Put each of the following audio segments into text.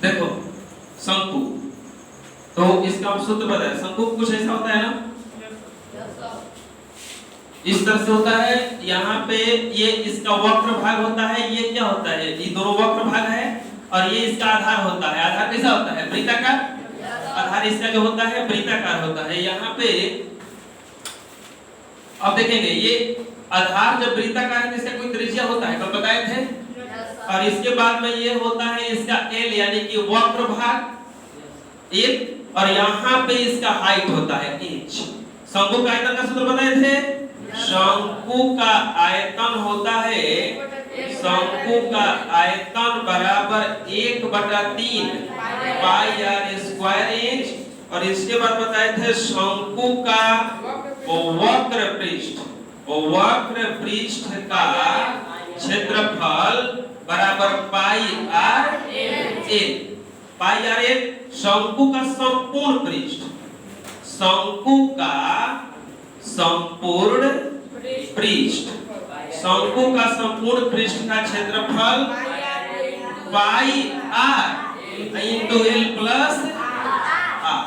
देखो शंकु, तो इसका सूत्र पता है, शंकु कुछ ऐसा होता है ना, इस तरह से होता है। यहाँ पे ये इसका वक्र भाग होता है, ये क्या होता है, ये दोनों वक्र भाग है, और ये इसका आधार होता है। आधार कैसा होता है, वृत्ताकार। आधार इसका जो होता है वृत्ताकार होता है। यहाँ पे अब देखेंगे, ये आधार जब वृत्ताकार है तो इसका कोई त्रिज्या होता है, कल बताए थे। और इसके बाद में ये होता है इसका एल, यानी कि वक्र भाग एल, और यहाँ पे इसका हाइट होता है एच। शंकु का आयतन का सूत्र बताए थे, शंकु का आयतन होता है, शंकु का आयतन बराबर 1/3 पाई आर स्क्वायर इंच। और इसके बाद बताए थे शंकु का वक्र पृष्ठ का क्षेत्रफल बराबर पाई आर एल। पाई आर एल शंकु का संपूर्ण पृष्ठ, शंकु का संपूर्ण पृष्ठ, शंकु का संपूर्ण पृष्ठ का क्षेत्रफल pi R into L plus R,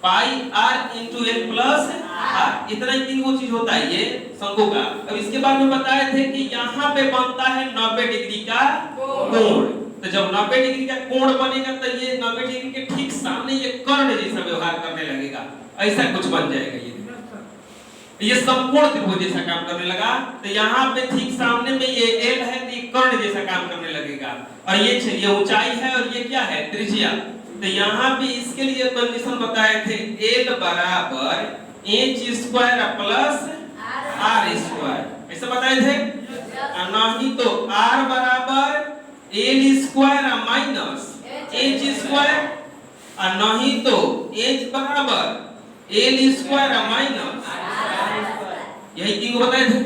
pi R into L plus R. इतना ही तीन वो चीज होता है ये शंकु का। अब इसके बाद में बताए थे कि यहाँ पे बनता है 90 डिग्री का कोण। तो जब 90 डिग्री का कोण बनेगा तो ये 90 डिग्री के ठीक सामने ये कर्ण जैसा व्यवहार करने लगेगा, ऐसा कुछ बन जाएगा। ये संपूर्ण त्रिभुज जैसा काम करने लगा। तो यहाँ पे ठीक सामने में ये एल है, तो ये कर्ण जैसा काम करने लगेगा। और ये ऊंचाई है, और ये क्या है, त्रिज्या। तो यहाँ पे इसके लिए कंडीशन बताए थे, एल बराबर H square plus R square, ऐसा बताए थे। नहीं तो आर बराबर L square minus H square, और नहीं तो एच बराबर एल स्क्वायर माइनस, यही तीन बताए थे।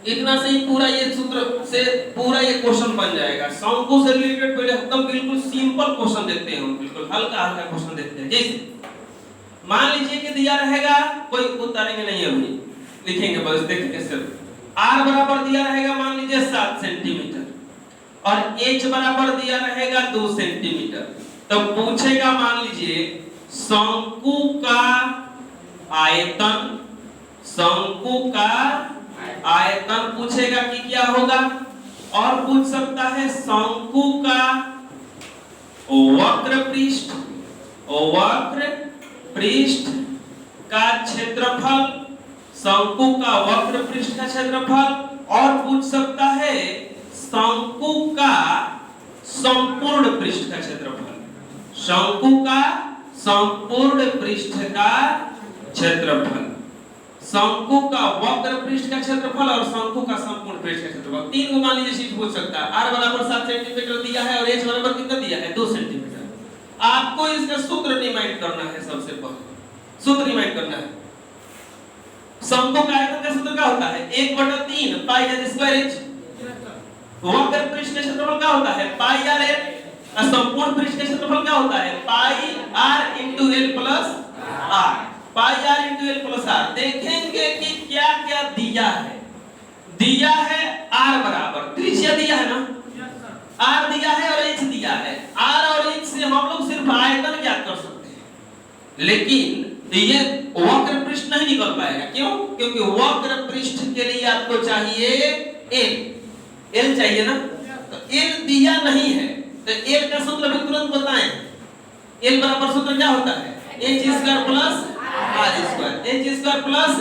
इतना से ही पूरा ये सूत्र से पूरा ये क्वेश्चन बन जाएगा। शंकु से रिलेटेड पहले एकदम बिल्कुल सिंपल क्वेश्चन देखते हैं हम, बिल्कुल हल्का हल्का क्वेश्चन देखते हैं। जैसे मान लीजिए कि दिया रहेगा, कोई उतारेंगे नहीं, अभी लिखेंगे बस, देखिए सिर्फ आर बराबर दिया रहेगा मान लीजिए 7 सेंटीमीटर, और एच बराबर दिया रहेगा 2 सेंटीमीटर। तो पूछेगा मान लीजिए शंकु का आयतन, शंकु का आयतन पूछेगा कि क्या होगा, और पूछ सकता है शंकु का वक्र पृष्ठ का क्षेत्रफल, शंकु का वक्र पृष्ठ का क्षेत्रफल, और पूछ सकता है शंकु का संपूर्ण पृष्ठ का क्षेत्रफल, शंकु का संपूर्ण पृष्ठ का क्षेत्रफल, शंकु का वक्र पृष्ठ का क्षेत्रफल और शंकु का संपूर्ण पृष्ठ का क्षेत्रफल। तीन को मान लीजिए चीज पूछ सकता है। r बराबर 7 सेंटीमीटर दिया है, और h बराबर कितना दिया है, 2 सेंटीमीटर। आपको इसका सूत्र रिमाइंड करना है, सबसे पहले सूत्र रिमाइंड करना है। शंकु का आयतन का सूत्र क्या होता है, 1/3 पाई आर स्क्वायर h। वक्र पृष्ठ का क्षेत्रफल क्या होता है, पाई आर एल, और संपूर्ण पृष्ठ का क्षेत्रफल क्या होता है, pi R into L plus R, pi R into L plus R. देखेंगे कि क्या क्या दिया है। दिया है आर बराबर, त्रिज्या दिया है ना, आर दिया है और एच दिया है। आर और एच से हम लोग सिर्फ आयतन ज्ञात कर सकते हैं, लेकिन ये वक्र पृष्ठ नहीं निकल पाएगा। क्यों? क्योंकि वक्र पृष्ठ के लिए आपको चाहिए एल, एल चाहिए ना, तो एल दिया नहीं है। तो एल का सूत्र भी तुरंत बताएं। एल बराबर सूत्र क्या होता है, H square plus R square, H square plus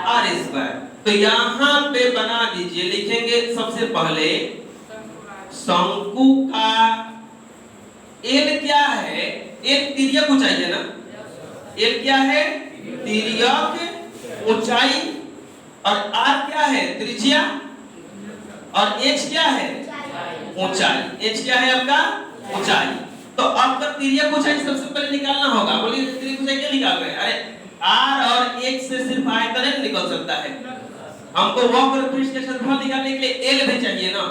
R square. तो यहाँ पे बना दीजिए, लिखेंगे सबसे पहले शंकु का एल क्या है, एल तिर्यक ऊंचाई है ना, एल क्या है, तिर्यक ऊंचाई, और आर क्या है, त्रिज्या, और एच क्या है, ऊंचाई। एच क्या है आपका, ऊंचाई। तो आपका तिर्यक ऊंचाई सबसे पहले निकालना होगा। बोलिए तिर्यक ऊंचाई क्या निकाल रहे हैं, अरे आर और एच से सिर्फ आयतन नहीं निकल सकता है, हमको वक्र पृष्ठ का क्षेत्रफल निकालने के लिए एल भी चाहिए ना।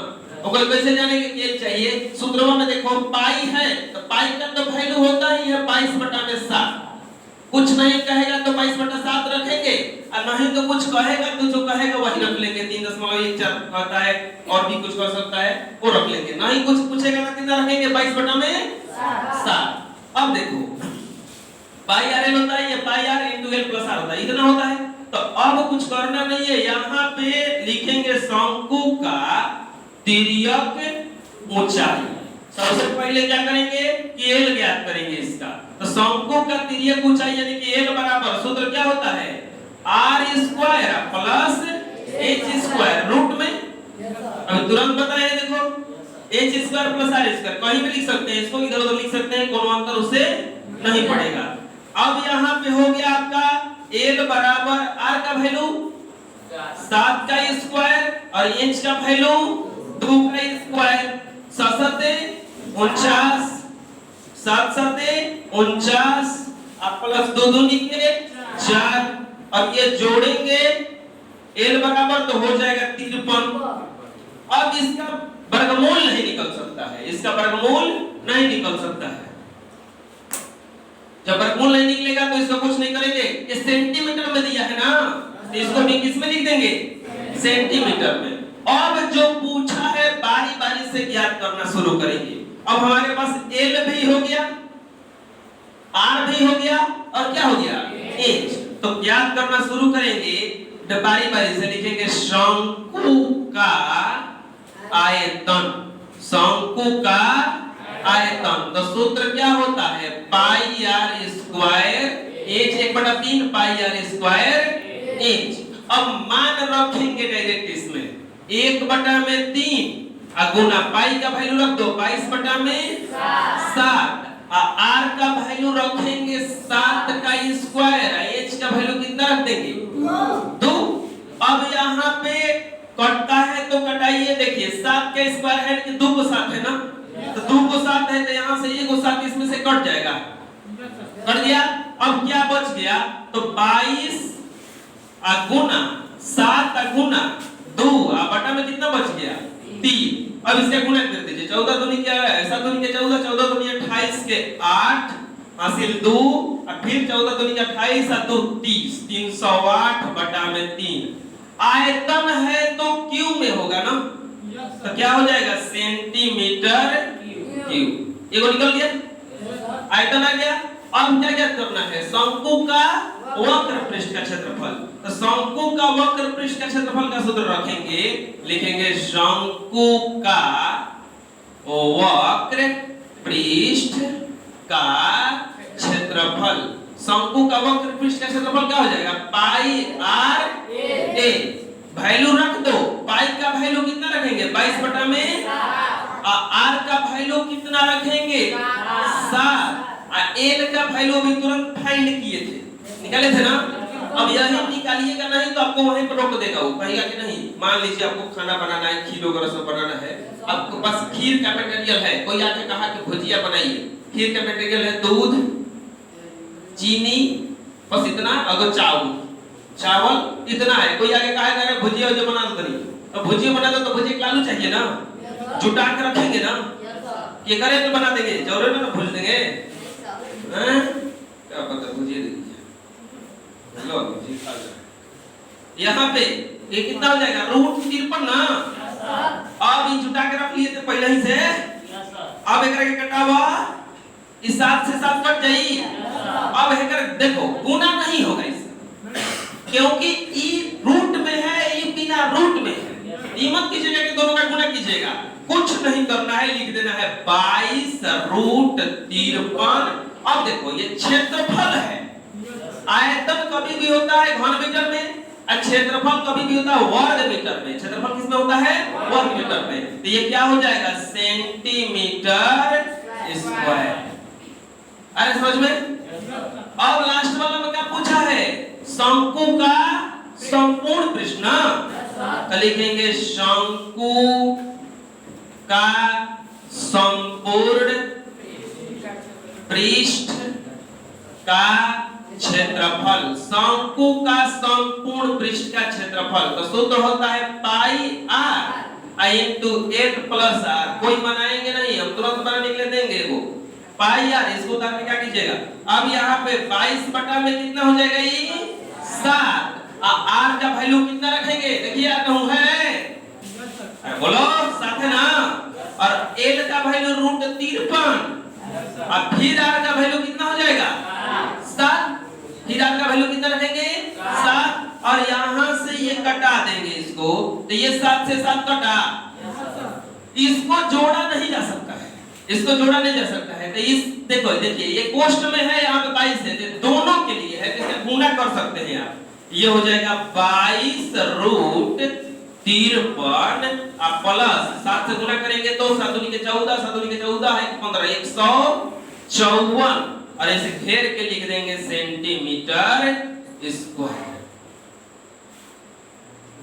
तो कोई कैसे जानेंगे कि एल चाहिए, सूत्रों में देखो पाई है, तो पाई का तो वैल्यू होता ही है 22/7। कुछ नहीं कहेगा तो 22/7 रखेंगे, और नहीं तो कुछ कहेगा तो जो कहेगा वही रख लेंगे। 3.14 कहता है और भी कुछ कर सकता है वो रख लेंगे। नहीं कुछ पूछेगा तो कितना रखेंगे 22 बटा में 7। अब देखो पाई आर एल होता है, ये pi R into L plus R होता है, इतना होता है। तो अब कुछ करना नहीं है, यहाँ पे लिखेंगे शंकु का तिर्यक ऊंचाई। सबसे पहले क्या करेंगे कि एल ज्ञात करेंगे इसका। तो शंकु का तिर्यक ऊंचाई यानी कि एल बराबर सूत्र क्या होता है R square plus H square root में। अब तुरंत बताएं देखो H square plus R square कहीं भी लिख सकते हैं, इसको इधर उधर लिख सकते हैं, कोनो अंतर उससे नहीं पड़ेगा। अब यहाँ पे हो गया आपका एल बराबर आर का वैल्यू 7 का स्क्वायर और एच का वैल्यू 2 का स्क्वायर 7 7 49 अब प्लस 2 दूनी के 4। अब ये जोड़ेंगे एल बराबर तो हो जाएगा 53। अब इसका वर्गमूल नहीं निकल सकता है, इसका वर्गमूल नहीं निकल सकता है। जब वर्गमूल नहीं निकलेगा तो इसका कुछ नहीं करेंगे, ये सेंटीमीटर में दिया है ना, तो इसको भी किस में लिख देंगे सेंटीमीटर में। अब जो पूछा है बारी बारी से ज्ञात करना शुरू करेंगे। अब हमारे पास एल भी हो गया, आर भी हो गया और क्या हो गया एच। तो ज्ञात करना शुरू करेंगे, बारी बारी से लिखेंगे शंकु का आयतन। शंकु का आयतन तो सूत्र क्या होता है pi R square H 1/3 pi R square H. अब मान रखेंगे डायरेक्ट इसमें 1/3 गुना पाई का वैल्यू रख दो 22 बटा में 7 आर का वैल्यू रखेंगे 7 का स्क्वायर, एच का वैल्यू कितना रख देंगे 2। अब यहाँ पे कटता है तो कटाइए, देखिए 7 का स्क्वायर है कि 2 को 7 है ना, तो 2 को 7 है तो यहाँ से 1 को 7 इसमें से कट जाएगा, कट गया। अब क्या बच गया तो 22 गुना 7 गुना 2 बटा में कितना बच गया 3। अब इसका गुणा कर दीजिए 14 दूनी क्या है 7 दूनी के 14 14 दूनी 28 के 8 हासिल 2 और फिर 14 दूनी के 28 और 2 30 308 बटा में 3। आयतन है तो क्यू में होगा ना, तो क्या हो जाएगा सेंटीमीटर क्यूब। ये निकल गया आयतन आ गया। अब क्या क्या करना है शंकु का वक्र पृष्ठ का क्षेत्रफल। तो शंकु का वक्र पृष्ठ का क्षेत्रफल का सूत्र रखेंगे, लिखेंगे शंकु का वक्र पृष्ठ का क्षेत्रफल। शंकु का वक्र पृष्ठ का क्षेत्रफल क्या हो जाएगा पाई आर ए। वैल्यू रख दो, पाई का वैल्यू कितना रखेंगे 22 बटा में आर का वैल्यू कितना रखेंगे 7 एल का वैल्यू भी तुरंत फाइंड किए थे, निकाले थे ना। अब यही निकालिएगा नहीं तो आपको वहीं पर रोक देगा, वो कहेगा कि नहीं मान लीजिए आपको खाना बनाना है, खीर वगैरह सब बनाना है, आपको बस खीर का मटेरियल है, कोई आके कहा कि भुजिया बनाइए, खीर का मटेरियल है दूध चीनी बस इतना, अगर चावल इतना है, कोई आके कहा कि अरे भुजिया बना दो, नहीं अब भुजिया बना दो तो भुजिया के आलू चाहिए ना, जुटा के रखेंगे ना, ये करे तो बना देंगे, जरूर ना भूल देंगे क्या पता भुजिया दे दीजिए लो भुजिया खा लो। यहाँ पे ये कितना हो जाएगा रूट 53 ना। अब ये जुटा के रख लिए थे पहले ही से, अब एकरा के कटावा इस 7 से 7 कट जाई। अब एकरा देखो गुना नहीं होगा इससे, क्योंकि ई रूट में है, ई बिना रूट में है। ई मत कीजिएगा कि दोनों का गुना कीजिएगा, कुछ नहीं करना है, लिख देना है 22 रूट 53। अब देखो ये क्षेत्रफल है, आयतन कभी भी होता है घन मीटर में और क्षेत्रफल कभी भी होता है वर्ग मीटर में। क्षेत्रफल किसमें होता है वर्ग मीटर में, तो ये क्या हो जाएगा सेंटीमीटर स्क्वायर। अरे समझ में। अब लास्ट वाला में क्या पूछा है शंकु का संपूर्ण पृष्ठ ना, तो लिखेंगे शंकु का संपूर्ण पृष्ठ का क्षेत्रफल। शंकु का संपूर्ण पृष्ठ का क्षेत्रफल तो सूत्र होता है pi R into 8 plus are. कोई बनाएंगे नहीं, हम तुरंत बनाने के लिए देंगे वो पाई आर। इसको उतार के क्या कीजिएगा, अब यहाँ पे 22 बटा में कितना हो जाएगा ये 7 आर का वैल्यू कितना रखेंगे? देखिए आर कहूं है, बोलो साथ है ना। और एल का वैल्यू √53 और फिर आर का वैल्यू कितना हो जाएगा? 7। फिर आर का वैल्यू कितना रखेंगे? 7। और यहां से ये कटा देंगे इसको, तो ये 7 से 7 कटा, इसको जोड़ा नहीं जा सकता है, इसको जोड़ा नहीं जा सकता है। तो इस देखो देखिए ये कोष्ठ में है, यहाँ पे 22 है, दोनों के लिए है, तो इसे गुना कर सकते हैं आप। ये हो जाएगा 22√53 आप प्लस 7 से गुना करेंगे तो 7 दूनी के 14, 7 दूनी के 14 है 15, 154 और ऐसे घेर के लिख देंगे सेंटीमीटर स्क्वायर।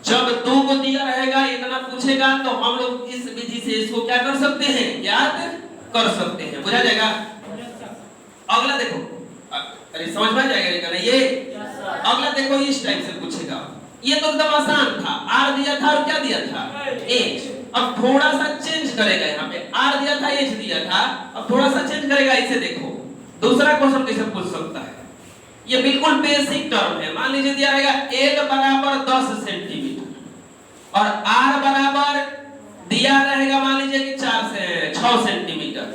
जब 2 को दिया रहेगा इतना पूछेगा तो हम लोग इस विधि से इसको क्या कर सकते हैं? याद कर सकते हैं। बुझा जाएगा? अगला देखो, अरे समझ में आ जाएगा नहीं ये? अगला देखो इस टाइप से पूछेगा, ये तो एकदम आसान था, आर दिया था और क्या दिया था? एच। अब थोड़ा सा चेंज करेगा, यहाँ पे आर दिया था एच दिया था, अब थोड़ा सा चेंज करेगा। इसे देखो दूसरा क्वेश्चन कैसे पूछ सकता है, ये बिल्कुल बेसिक टर्म है। मान लीजिए दिया रहेगा एल बराबर 10 सेंटीमीटर और आर बराबर दिया रहेगा मान लीजिए कि 6 सेंटीमीटर,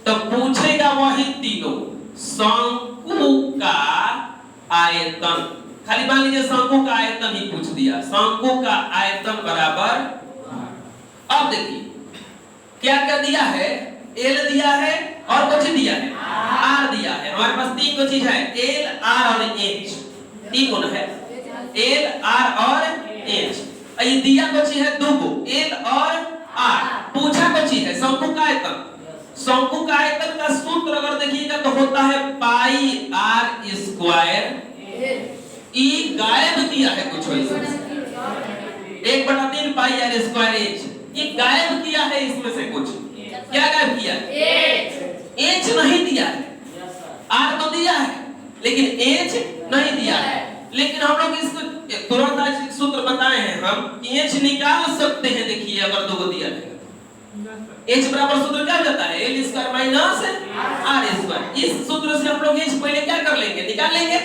तो पूछेगा वही तीनों शंकु का आयतन। खाली मान लीजिए शंकु का आयतन ही पूछ दिया, शंकु का आयतन बराबर। अब देखिए क्या क्या दिया है, एल दिया है और कुछ दिया है, आर दिया है। हमारे पास 3 को चीज है, एल आर और एच, 3 गुण है, एल आर और एच। ये दिया को चीज है 2 को, एल और आर। पूछा को चीज है शंकु का आयतन। शंकु का आयतन का सूत्र अगर देखिएगा तो होता है पाई आर स्क्वायर। ई गायब किया है कुछ इसमें से, 1/3 पाई आर स्क्वायर एच, ये गायब किया है इसमें से कुछ। क्या गायब किया? एच नहीं दिया है, आर तो दिया है लेकिन एच नहीं दिया है। लेकिन हम लोग इसको तुरंत आज सूत्र बताए हैं हम कि एच निकाल सकते हैं। देखिए अगर 2 को दिया है एच बराबर सूत्र क्या जाता है? L square minus R square. इस सूत्र से हम लोग एच पहले क्या कर लेंगे? निकाल लेंगे।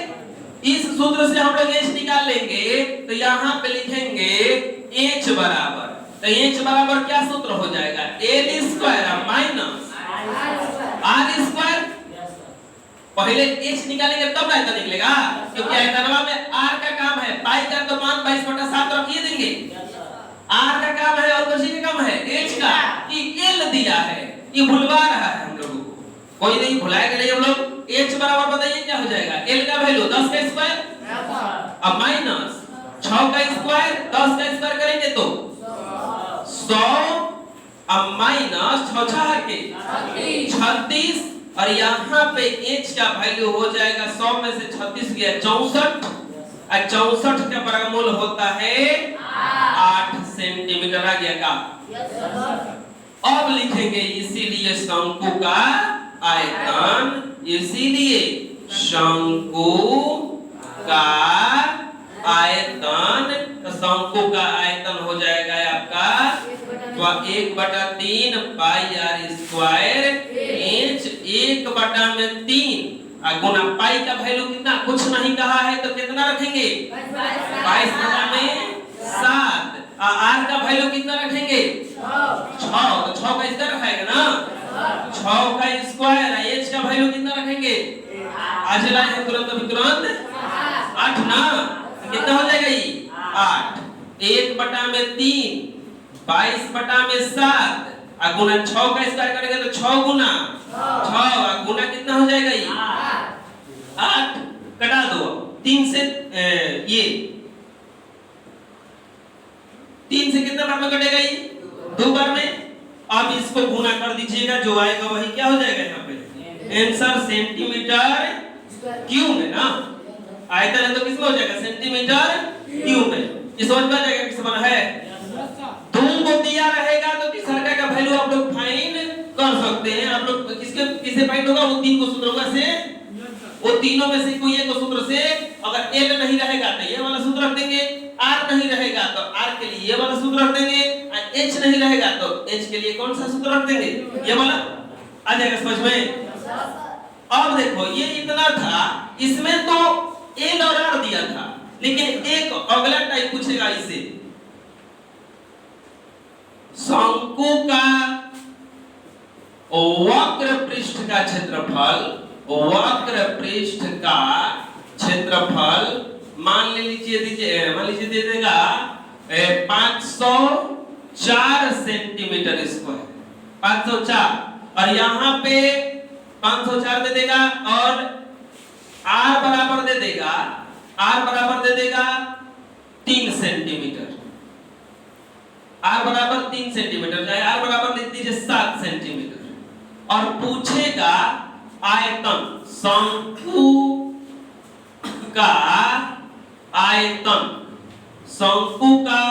इस सूत्र से हम लोग एच निकाल लेंगे तो यहाँ पे लिखेंगे एच बराबर, तो एच बराबर क्या सूत्र हो जाएगा? L square minus R square. पहले एच निकालेंगे तब आयतन निकलेगा, क्योंकि आयतनवा में आर का काम है, पाई का तो मान 22/7 रखिए देंगे, आर का काम है और किसी का काम है एच का, कि एल दिया है। ये भूलवा रहा है हम लोगों को, कोई नहीं भुलाएगा नहीं हम लोग। एच बराबर बताइए क्या हो जाएगा? एल का वैल्यू 10 का स्क्वायर अब माइनस 6 का स्क्वायर, 10 का स्क्वायर करेंगे तो 100 अब माइनस 6 के 36 और यहाँ पे एच का वैल्यू हो जाएगा 100 में से 36 गया 64 और 64 का वर्गमूल होता है 8 सेंटीमीटर। आ गया का? अब लिखेंगे इसीलिए शंकु का आयतन, इसीलिए शंकु का आयतन, तो शंकु का आयतन हो जाएगा आपका 1/3 पाई आर स्क्वायर एच 1/3 गुना पाई का वैल्यू कितना? कुछ नहीं कहा है तो कितना रखेंगे? 22/7। आर का वैल्यू कितना रखेंगे? 6, तो 6 का स्क्वायर रखेगा ना, 6 का स्क्वायर। एच का वैल्यू कितना रखेंगे? आज लाए हैं तुरंत अभी तुरंत 8 ना, कितना हो जाएगा ये? 8 1/3 22/7 गुना 6 का स्क्वायर करेंगे तो 6 गुना 6 गुना कितना हो जाएगा ये? 8 कटा दो 3 से ये 3 से कितने बार में कटेगा ये? 2 बार में। अब इसको गुना कर दीजिएगा, जो आएगा वही क्या हो जाएगा यहाँ पे? आंसर सेंटीमीटर क्यूब है ना, आयतन है तो किसमें हो जाएगा? सेंटीमीटर क्यूब में। ये समझ में आ जाएगा किस बना है? 2 को दिया रहेगा तो किस हरका का वैल्यू आप लोग फाइंड कर सकते हैं। आप लोग किसे फाइंड होगा? वो 3 को सूत्रों से, वो तीनों में से कोई एक सूत्र से। अगर एल नहीं रहेगा तो ये वाला सूत्र रख देंगे, आर नहीं रहेगा तो आर के लिए ये वाला सूत्र रख देंगे, और एच नहीं रहेगा तो एच के लिए कौन सा सूत्र रख देंगे? ये वाला। आ जाएगा समझ में? अब देखो ये इतना था, इसमें तो एल और आर दिया था, लेकिन एक अगला टाइप पूछेगा इसे, शंकु का वक्र पृष्ठ का क्षेत्रफल, वक्र पृष्ठ का क्षेत्रफल मान लीजिए दे देगा 504 सेंटीमीटर स्क्वायर, 504, और यहाँ पे 504 दे देगा और r बराबर दे देगा 3 सेंटीमीटर, r बराबर 3 सेंटीमीटर, चाहे r बराबर लिख दीजिए 7 सेंटीमीटर, और पूछेगा आयतन, शंकु का आयतन, शंकु का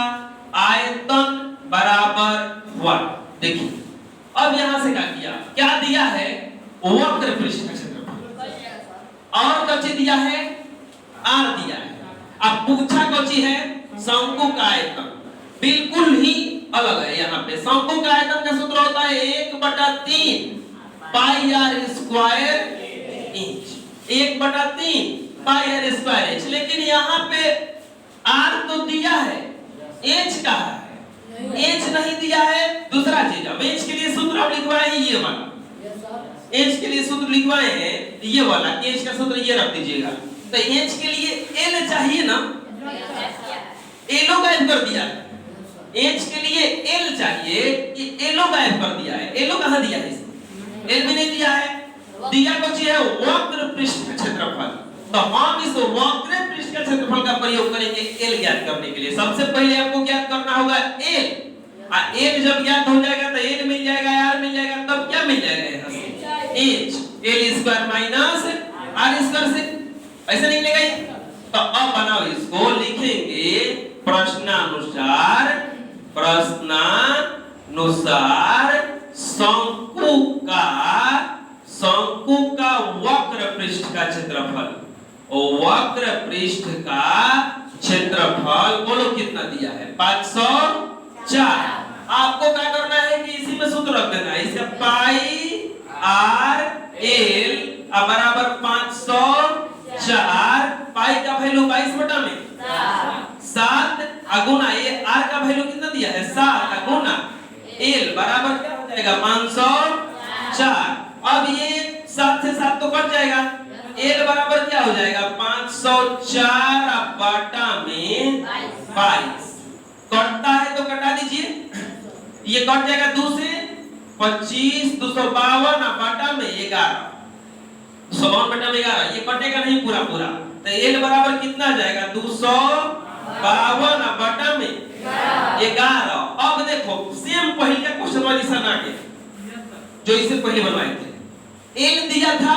आयतन बराबर हुआ। देखिए अब यहां से क्या दिया है, वक्र पृष्ठ का क्षेत्रफल, और कौची दिया है, r दिया है। अब पूछा कौची है, शंकु का आयतन, बिल्कुल ही अलग है। यहाँ पे शंकु का आयतन का सूत्र होता है 1/3 pi R square inch, 1/3 pi R square inch. लेकिन यहाँ पे r तो दिया है, h कहा है, h नहीं दिया है। दूसरा चीज, अब h के लिए सूत्र आप लिखवाए हैं ये वाला, h के लिए सूत्र लिखवाए हैं ये वाला, h का सूत्र ये रख दीजिएगा। तो h के लिए l चाहिए ना, l गायब कर दिया है, h के लिए l चाहिए, ये l गायब कर दिया है। l कहां दिया है, l भी नहीं दिया है, दिया कुछ है वक्र पृष्ठ का क्षेत्रफल। तो हम इस वक्र पृष्ठ का क्षेत्रफल का प्रयोग करेंगे l ज्ञात करने के लिए। सबसे पहले आपको ज्ञात करना होगा l, l जब ज्ञात हो जाएगा तो l मिल जाएगा, r मिल जाएगा, तब क्या मिल जाएगा यहाँ से h, l square minus r square से ऐसे निकलेगा ये। तो अब बनाओ इसको, लिखेंगे प्रश्नानुसार शंकु का वक्र पृष्ठ का क्षेत्रफल, वक्र पृष्ठ का क्षेत्रफल बोलो कितना दिया है, 504। आपको क्या करना है कि इसी में सूत्र रख देना है, इसका पाई आर एल बराबर 504, पाई का वैल्यू 22 बटा में 7 गुना, ये आर का वैल्यू कितना दिया है 7 गुना एल बराबर क्या हो जाएगा 504। अब ये 7 से 7 तो कट जाएगा, एल बराबर क्या हो जाएगा 504 बटा में 22, कटता है तो कटा दीजिए, ये कट जाएगा 2 से 25, 252 बटा में 11, 252 बटा में 11, ये कटेगा नहीं पूरा पूरा, तो एल बराबर कितना आ जाएगा 252 बटा में 11। अब देखो सेम पहले का क्वेश्चन वाली सन आ गया जो इससे पहले बनवाए थे, एल दिया था,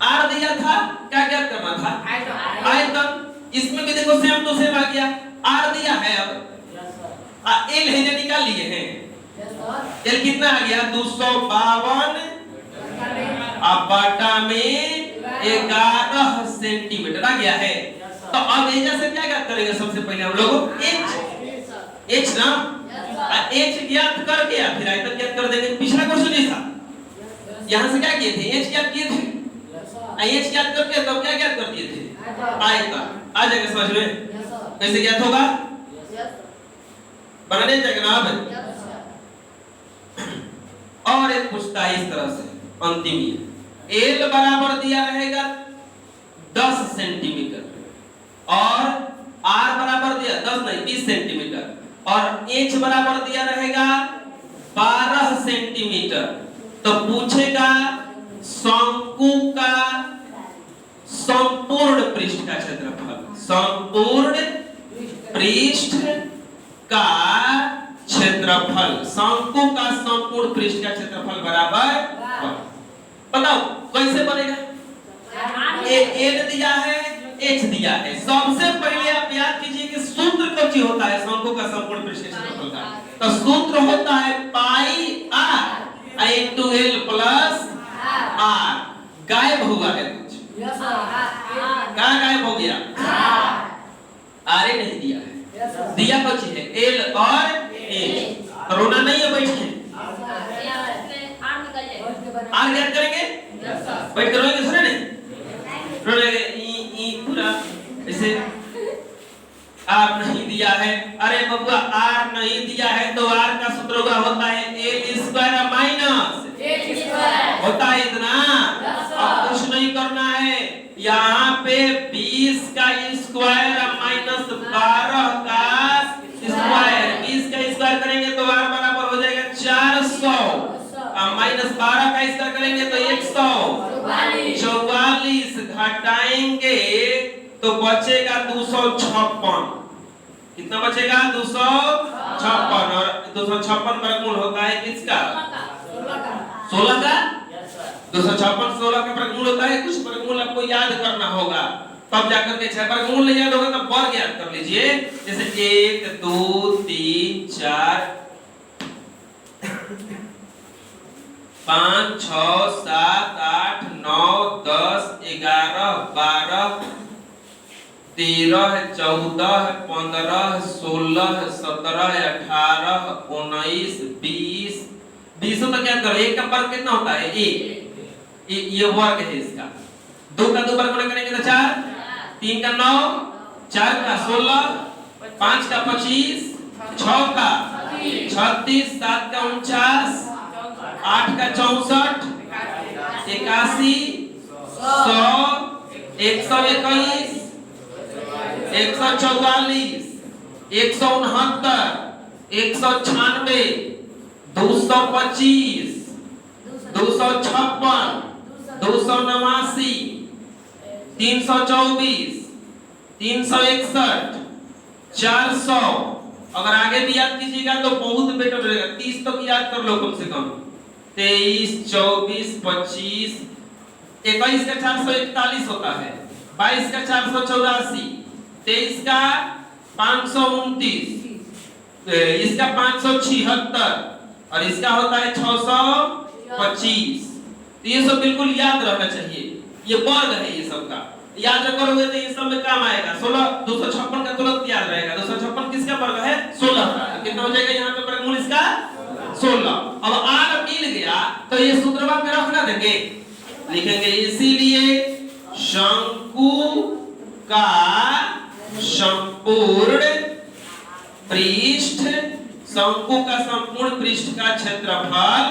आर दिया था, क्या क्या करना था आयतन। इसमें भी देखो सेम टू सेम आ गया, आर दिया है, अब एल है जो निकाल लिए हैं, एल कितना आ गया 252 बटा में 11 सेंटीमीटर आ गया है। तो अब एजा से क्या ज्ञात करेंगे, सबसे पहले हम लोग h ना, h ज्ञात करके फिर आयतन ज्ञात कर देंगे। पिछला क्वेश्चन ये था, यहाँ से क्या किए थे, h ज्ञात किए थे, h ज्ञात करके तब क्या ज्ञात कर दिए थे आयतन। आ जाएगा समझ में, कैसे ज्ञात होगा, बनाने जाएगा ना। अब और एक पूछता है इस तरह से अंतिम, एल बराबर दिया रहेगा 10 सेंटीमीटर और आर बराबर दिया 10 नहीं 20 सेंटीमीटर और एच बराबर दिया रहेगा 12 सेंटीमीटर। तो पूछेगा शंकु का संपूर्ण पृष्ठ का क्षेत्रफल, संपूर्ण पृष्ठ का क्षेत्रफल, शंकु का संपूर्ण पृष्ठ का क्षेत्रफल बराबर, बताओ कैसे बनेगा, एल दिया है, एच दिया है। सबसे पहले आप याद कीजिए कि सूत्र कौन होता है शंकु का संपूर्ण पृष्ठ के क्षेत्रफल का, तो सूत्र होता है pi R into L plus R. गायब हुआ है कुछ, क्या गायब हो गया, आर नहीं दिया है, दिया कुछ है एल और एच। रोना नहीं है, बैठ के आर ज्ञात करेंगे, बैठ करोगे, सुने नहीं रोने ई पूरा ऐसे बबुआ आर नहीं दिया है तो आर का सूत्र होता है एल स्क्वायर माइनस होता है इतना। अब कुछ नहीं करना है, यहाँ पे 20 का स्क्वायर माइनस 12 का स्क्वायर, 20 का स्क्वायर करेंगे तो आर बराबर हो जाएगा 400 माइनस 12 का स्क्वायर करेंगे तो 144 घटाएंगे तो बचेगा 256। कितना बचेगा? 256। और 256 वर्गमूल होता है किसका? 16 का। 256 16 का वर्गमूल होता है। कुछ वर्गमूल आपको याद करना होगा, तब जाकर के 6 वर्गमूल नहीं याद होगा तब वर्ग याद कर लीजिए। जैसे 1 2 3 4 5 6 7 8 9 10 11 12 13 14 15 16 17 18 19 20 20 तो क्या करो, एक का वर्ग कितना होता है? एक। ये वर्ग है इसका। 2 का 2 वर्ग करेंगे तो 4, 3 का 9, 4 का 16, 5 का 25, 6 का 36, 7 का 49, 8 का 64, 81, 100, 121, 144, 169, 196, 225, 256, 289, 324, 361, 400। अगर आगे भी याद कीजिएगा तो बहुत बेटर रहेगा। 30 तक याद कर लो कम से कम। 23, 24, 25, 21 का 441 होता है, 22 का 484, 23 का 529, इसका 576 और इसका होता है 625। तो ये सब बिल्कुल याद रहना चाहिए। ये वर्ग है ये सब का, याद करोगे तो ये सब में काम आएगा। 16 256 का तुरंत याद रहेगा। 256 किसका वर्ग है? 16 का। कितना हो जाएगा यहाँ पे वर्गमूल इसका? 16। अब आर मिल गया तो ये सूत्रवा में रखना देंगे, लिखेंगे इसीलिए शंकु का संपूर्ण पृष्ठ, शंकु का संपूर्ण पृष्ठ का क्षेत्रफल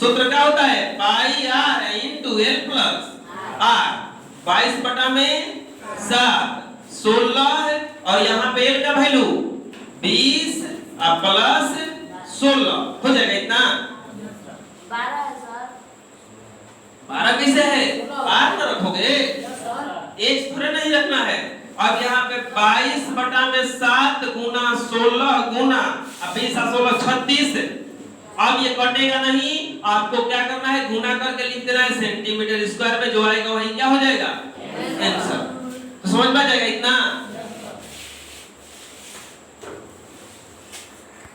सूत्र क्या होता है? Pi R into L plus R. 22 बटा में 7 16 और यहाँ पे एल का वैल्यू 20 प्लस 16 हो जाएगा इतना 12 कैसे है? आर ना रखोगे, एच थोड़े नहीं रखना है। अब यहाँ पे 22 बटा में 7 गुना 16 गुना 20 16 36। अब ये कटेगा नहीं, आपको क्या करना है? गुना करके लिख देना है सेंटीमीटर स्क्वायर में, जो आएगा वही क्या हो जाएगा? आंसर।